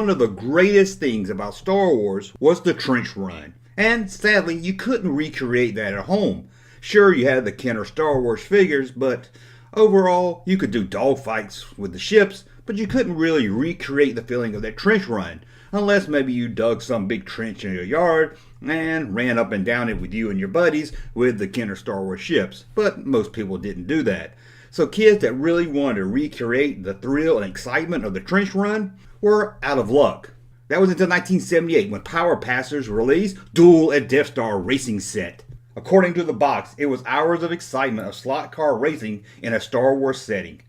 one of the greatest things about Star Wars was the trench run. And sadly, you couldn't recreate that at home. Sure, you had the Kenner Star Wars figures, but overall, you could do dogfights with the ships, but you couldn't really recreate the feeling of that trench run. Unless maybe you dug some big trench in your yard and ran up and down it with you and your buddies with the Kenner Star Wars ships. But most people didn't do that. So kids that really wanted to recreate the thrill and excitement of the trench run were out of luck. That was until 1978 when Power Passers released Duel at Death Star Racing Set. According to the box, it was hours of excitement of slot car racing in a Star Wars setting.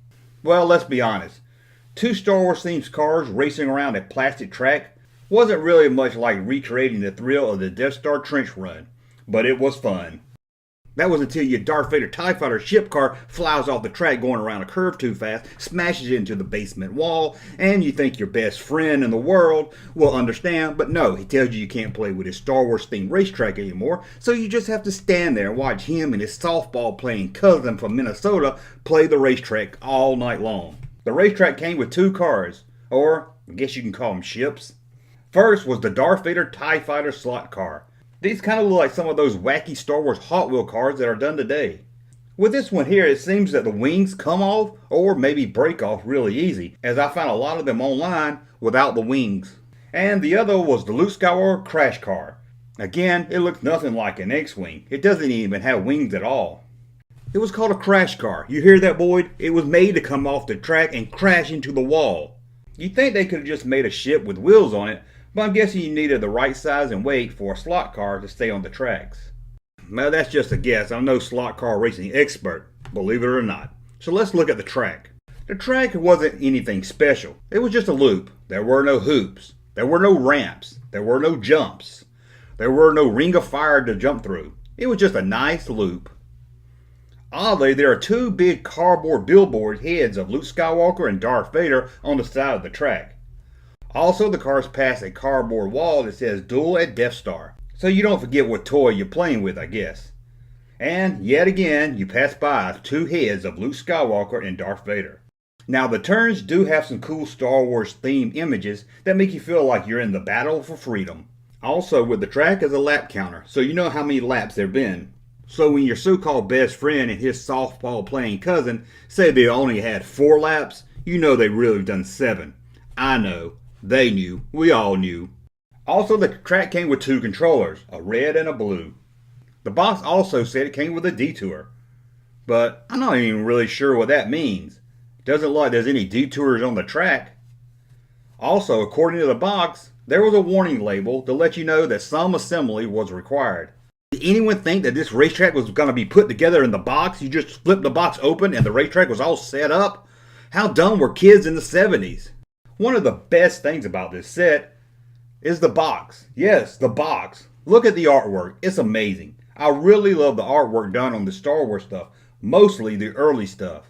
Well, let's be honest. Two Star Wars themed cars racing around a plastic track wasn't really much like recreating the thrill of the Death Star trench run, but it was fun. That was until your Darth Vader TIE Fighter ship car flies off the track going around a curve too fast, smashes into the basement wall, and you think your best friend in the world will understand, but no, he tells you can't play with his Star Wars themed racetrack anymore, so you just have to stand there and watch him and his softball playing cousin from Minnesota play the racetrack all night long. The racetrack came with two cars, or I guess you can call them ships. First was the Darth Vader TIE Fighter slot car. These kind of look like some of those wacky Star Wars Hot Wheel cars that are done today. With this one here, it seems that the wings come off or maybe break off really easy, as I found a lot of them online without the wings. And the other was the Luke Skywalker crash car. Again, it looks nothing like an X-Wing. It doesn't even have wings at all. It was called a crash car. You hear that, Boyd? It was made to come off the track and crash into the wall. You'd think they could have just made a ship with wheels on it, but I'm guessing you needed the right size and weight for a slot car to stay on the tracks. Well, that's just a guess. I'm no slot car racing expert, believe it or not. So let's look at the track. The track wasn't anything special. It was just a loop. There were no hoops. There were no ramps. There were no jumps. There were no ring of fire to jump through. It was just a nice loop. Oddly, there are two big cardboard billboard heads of Luke Skywalker and Darth Vader on the side of the track. Also, the cars pass a cardboard wall that says Duel at Death Star, so you don't forget what toy you're playing with, I guess. And yet again, you pass by two heads of Luke Skywalker and Darth Vader. Now, the turns do have some cool Star Wars themed images that make you feel like you're in the battle for freedom. Also, with the track is a lap counter, so you know how many laps there have been. So when your so-called best friend and his softball playing cousin say they only had 4 laps, you know they really done 7. I know. They knew. We all knew. Also, the track came with 2 controllers, a red and a blue. The box also said it came with a detour, but I'm not even really sure what that means. Doesn't look like there's any detours on the track. Also, according to the box, there was a warning label to let you know that some assembly was required. Did anyone think that this racetrack was going to be put together in the box? You just flipped the box open and the racetrack was all set up? How dumb were kids in the 70s? One of the best things about this set is the box. Yes, the box. Look at the artwork. It's amazing. I really love the artwork done on the Star Wars stuff, mostly the early stuff.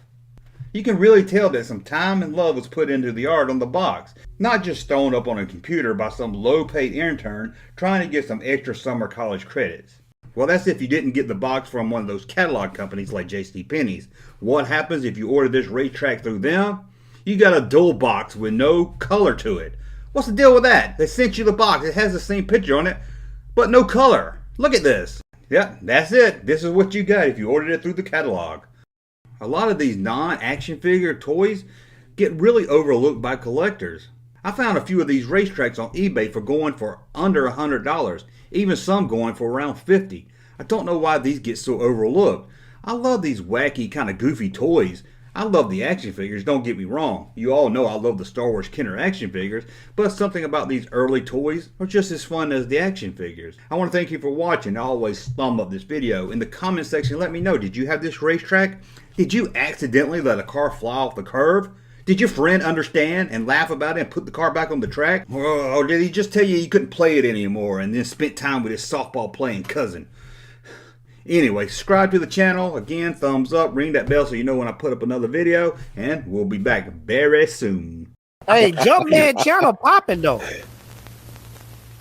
You can really tell that some time and love was put into the art on the box, not just thrown up on a computer by some low-paid intern trying to get some extra summer college credits. Well, that's if you didn't get the box from one of those catalog companies like JCPenney's. What happens if you order this racetrack through them? You got a dull box with no color to it. What's the deal with that? They sent you the box. It has the same picture on it, but no color. Look at this. Yep, that's it. This is what you got if you ordered it through the catalog. A lot of these non-action figure toys get really overlooked by collectors. I found a few of these racetracks on eBay for going for under $100, even some going for around $50. I don't know why these get so overlooked. I love these wacky kind of goofy toys. I love the action figures, don't get me wrong. You all know I love the Star Wars Kenner action figures, but something about these early toys are just as fun as the action figures. I want to thank you for watching. Always thumb up this video. In the comment section, let me know, did you have this racetrack? Did you accidentally let a car fly off the curve? Did your friend understand and laugh about it and put the car back on the track? Or did he just tell you couldn't play it anymore and then spent time with his softball playing cousin? Anyway, subscribe to the channel. Again, thumbs up, ring that bell so you know when I put up another video. And we'll be back very soon. Hey, Junkman channel popping though.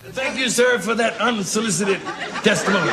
Thank you, sir, for that unsolicited testimony.